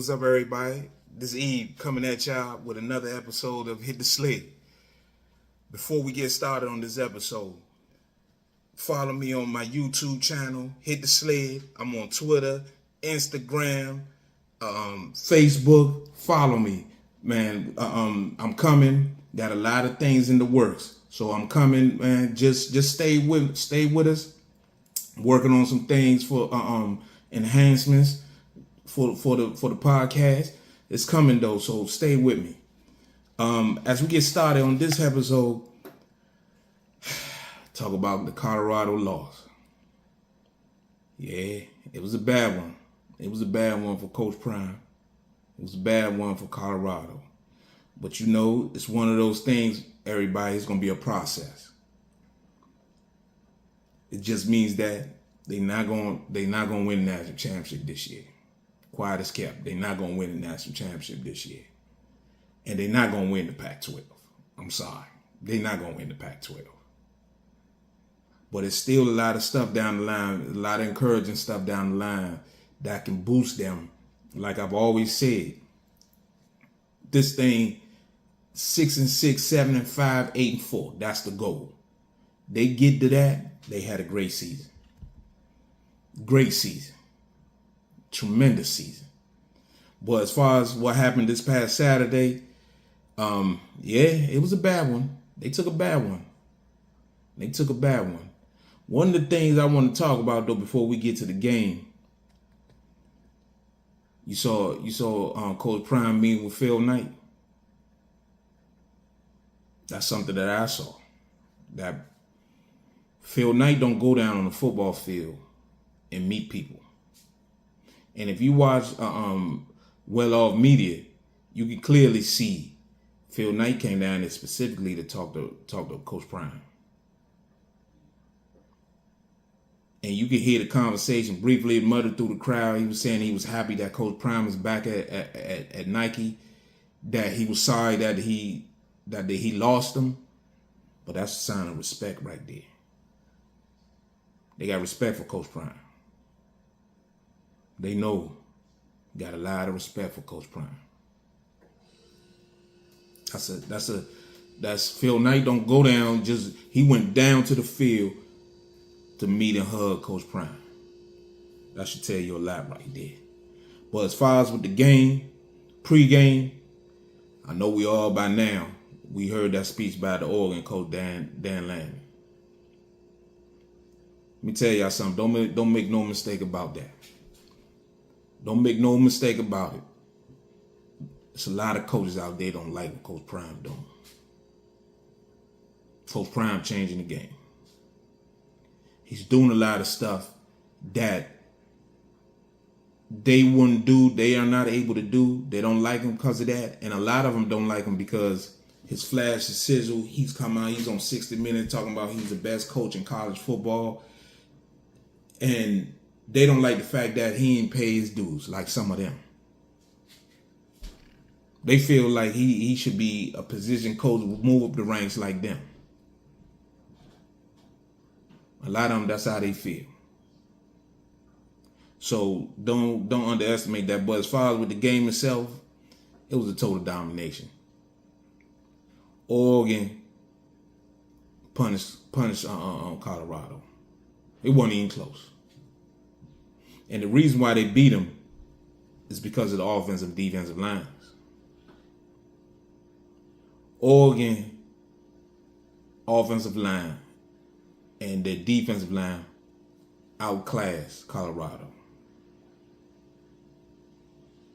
what's up, everybody? This is Eve coming at y'all with another episode of Hit the Sled. Before we get started on this episode, follow me on my YouTube channel, Hit the Sled. I'm on Twitter, Instagram, Facebook. Follow me, man. I'm coming. Got a lot of things in the works, so I'm coming, man. Just stay with us. Working on some things for enhancements for the podcast. It's coming though, so stay with me. As we get started on this episode, talk about the Colorado loss. Yeah, it was a bad one. It was a bad one for Coach Prime. It was a bad one for Colorado. But you know, it's one of those things, everybody, it's going to be a process. It just means that they're not going to win the national championship this year. Quiet as kept. They're not going to win the national championship this year. And they're not going to win the Pac-12. I'm sorry. They're not going to win the Pac-12. But it's still a lot of stuff down the line, a lot of encouraging stuff down the line that can boost them. Like I've always said, this thing, 6-6, 7-5, 8-4. That's the goal. They get to that, they had a great season. Great season. Tremendous season. But as far as what happened this past Saturday, it was a bad one. They took a bad one. One of the things I want to talk about though before we get to the game, you saw Coach Prime meeting with Phil Knight. That's something that I saw. That Phil Knight don't go down on the football field and meet people. And if you watch well-off media, you can clearly see Phil Knight came down there specifically to talk to Coach Prime. And you can hear the conversation briefly muttered through the crowd. He was saying he was happy that Coach Prime is back at Nike, that he was sorry that he lost him. But that's a sign of respect right there. They got respect for Coach Prime. They know, got a lot of respect for Coach Prime. That's Phil Knight don't go down, he went down to the field to meet and hug Coach Prime. That should tell you a lot right there. But as far as with the game, pre-game, I know we all by now, we heard that speech by the Oregon coach Dan Lanning. Let me tell y'all something. Don't make no mistake about that. Don't make no mistake about it. There's a lot of coaches out there don't like what Coach Prime doing. Coach Prime changing the game. He's doing a lot of stuff that they wouldn't do. They are not able to do. They don't like him because of that. And a lot of them don't like him because his flash, his sizzle, he's come out, he's on 60 Minutes talking about he's the best coach in college football. And they don't like the fact that he ain't pay his dues like some of them. They feel like he should be a position coach, move up the ranks like them. A lot of them, that's how they feel. So don't underestimate that. But as far as with the game itself, it was a total domination. Oregon punished Colorado. It wasn't even close. And the reason why they beat them is because of the offensive and defensive lines. Oregon offensive line and their defensive line outclassed Colorado.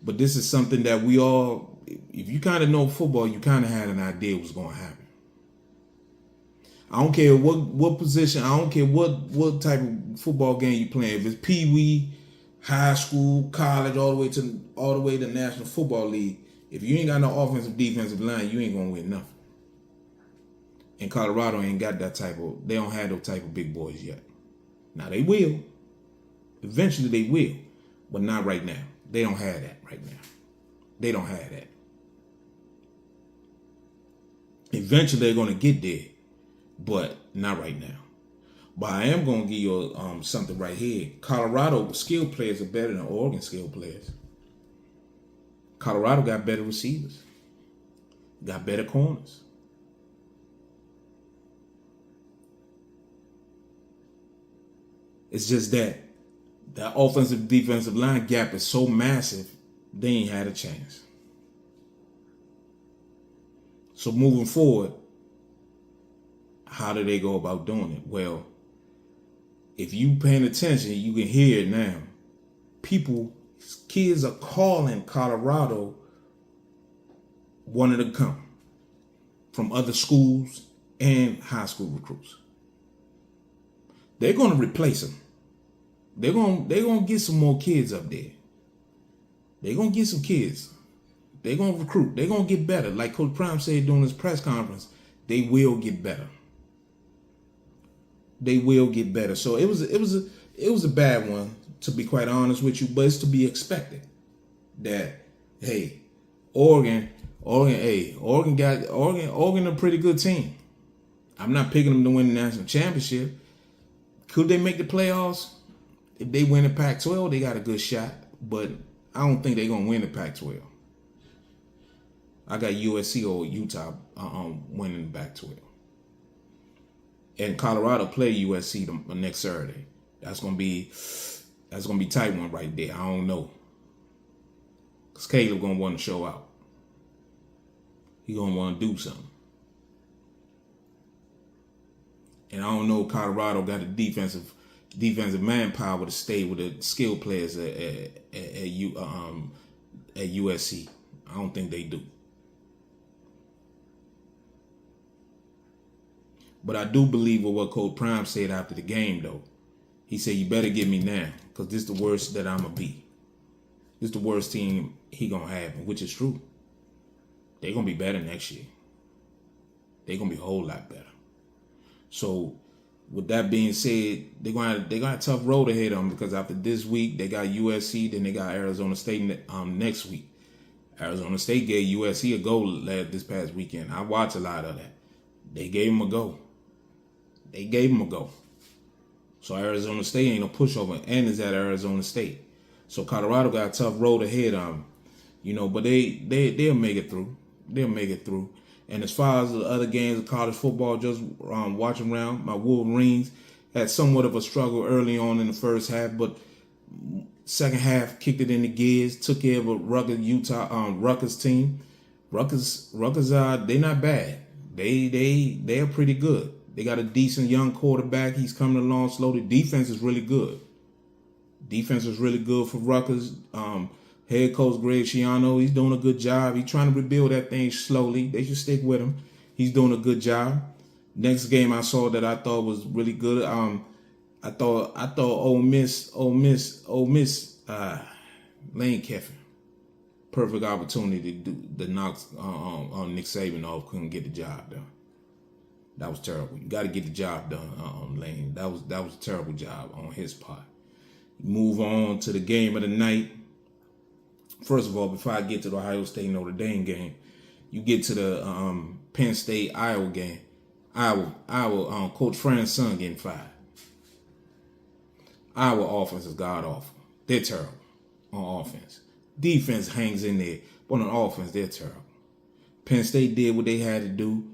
But this is something that we all, if you kind of know football, you kind of had an idea what's going to happen. I don't care what position, I don't care what type of football game you playing. If it's pee-wee, high school, college, all the way to National Football League, if you ain't got no offensive defensive line, you ain't gonna win nothing. And Colorado ain't got they don't have those type of big boys yet. Now they will. Eventually they will, but not right now. They don't have that right now. They don't have that. Eventually they're gonna get there, but not right now. But I am going to give you something right here. Colorado skill players are better than Oregon skill players. Colorado got better receivers, got better corners. It's just that offensive defensive line gap is so massive, they ain't had a chance. So moving forward, how do they go about doing it? Well, if you paying attention, you can hear it now. Kids are calling Colorado wanting to come from other schools and high school recruits. They're going to replace them. They're going to get some more kids up there. They're going to get some kids. They're going to recruit. They're going to get better. Like Coach Prime said during his press conference, they will get better. They will get better. So it was a bad one, to be quite honest with you, but it's to be expected that, hey, Oregon a pretty good team. I'm not picking them to win the national championship. Could they make the playoffs? If they win the Pac-12, they got a good shot, but I don't think they're going to win the Pac-12. I got USC or Utah winning the Pac-12. And Colorado play USC the next Saturday. That's gonna be tight one right there. I don't know, cause Caleb gonna want to show out. He gonna want to do something. And I don't know, Colorado got the defensive manpower to stay with the skilled players at USC. I don't think they do. But I do believe with what Coach Prime said after the game, though. He said, you better get me now, because this is the worst that I'm going to be. This is the worst team he going to have, which is true. They're going to be better next year. They're going to be a whole lot better. So, with that being said, they're going to have a tough road ahead of them, because after this week, they got USC, then they got Arizona State next week. Arizona State gave USC a go this past weekend. I watched a lot of that. They gave them a go. So Arizona State ain't no pushover, and it's at Arizona State. So Colorado got a tough road ahead of them, but they'll make it through. They'll make it through. And as far as the other games of college football, just watching around, my Wolverines had somewhat of a struggle early on in the first half, but second half kicked it into gears, took care of a Rutgers team. Rutgers, they're not bad. They're pretty good. They got a decent young quarterback. He's coming along slowly. Defense is really good. Defense is really good for Rutgers. Head coach Greg Schiano, he's doing a good job. He's trying to rebuild that thing slowly. They should stick with him. He's doing a good job. Next game I saw that I thought was really good. I thought Ole Miss, Lane Kiffin. Perfect opportunity to knock on Nick Saban off. Couldn't get the job done. That was terrible. You got to get the job done, Lane. That was a terrible job on his part. Move on to the game of the night. First of all, before I get to the Ohio State Notre Dame game, you get to the Penn State Iowa game. Iowa Coach Fran's son getting fired. Iowa offense is god awful. They're terrible on offense. Defense hangs in there, but on offense, they're terrible. Penn State did what they had to do.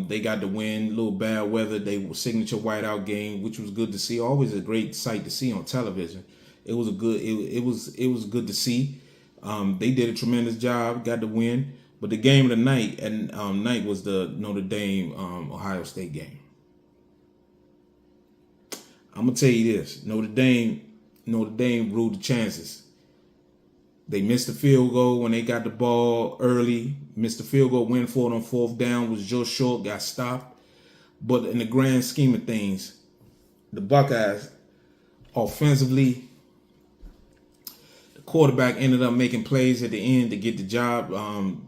They got the win, a little bad weather. They were signature whiteout game, which was good to see. Always a great sight to see on television. It was good to see. They did a tremendous job, got the win. But the game of the night was the Notre Dame Ohio State game. I'm gonna tell you this: Notre Dame ruled the chances. They missed the field goal when they got the ball early. Missed the field goal, went for it on fourth down, was just short, got stopped. But in the grand scheme of things, the Buckeyes, offensively, the quarterback ended up making plays at the end to get the job.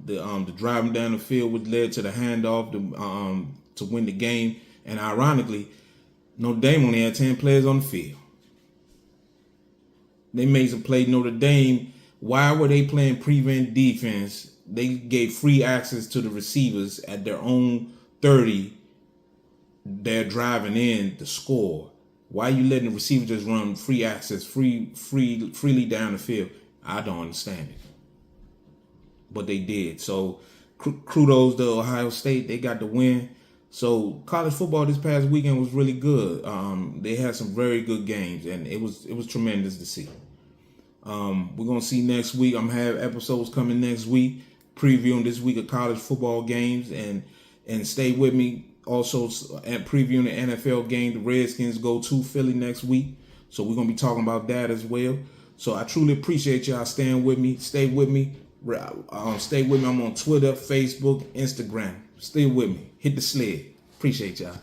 The driving down the field, which led to the handoff to win the game. And ironically, Notre Dame only had 10 players on the field. They made some play. Notre Dame, why were they playing prevent defense? They gave free access to the receivers at their own 30. They're driving in to score. Why are you letting the receiver just run free access, freely down the field? I don't understand it. but they did. So kudos to Ohio State. They got the win. So college football this past weekend was really good. They had some very good games, and it was tremendous to see. We're gonna see next week. I'm gonna have episodes coming next week, previewing this week of college football games, and stay with me also at previewing the NFL game. The Redskins go to Philly next week, so we're gonna be talking about that as well. So I truly appreciate y'all staying with me. Stay with me. Stay with me. I'm on Twitter, Facebook, Instagram. Stay with me. Hit the sled. Appreciate y'all.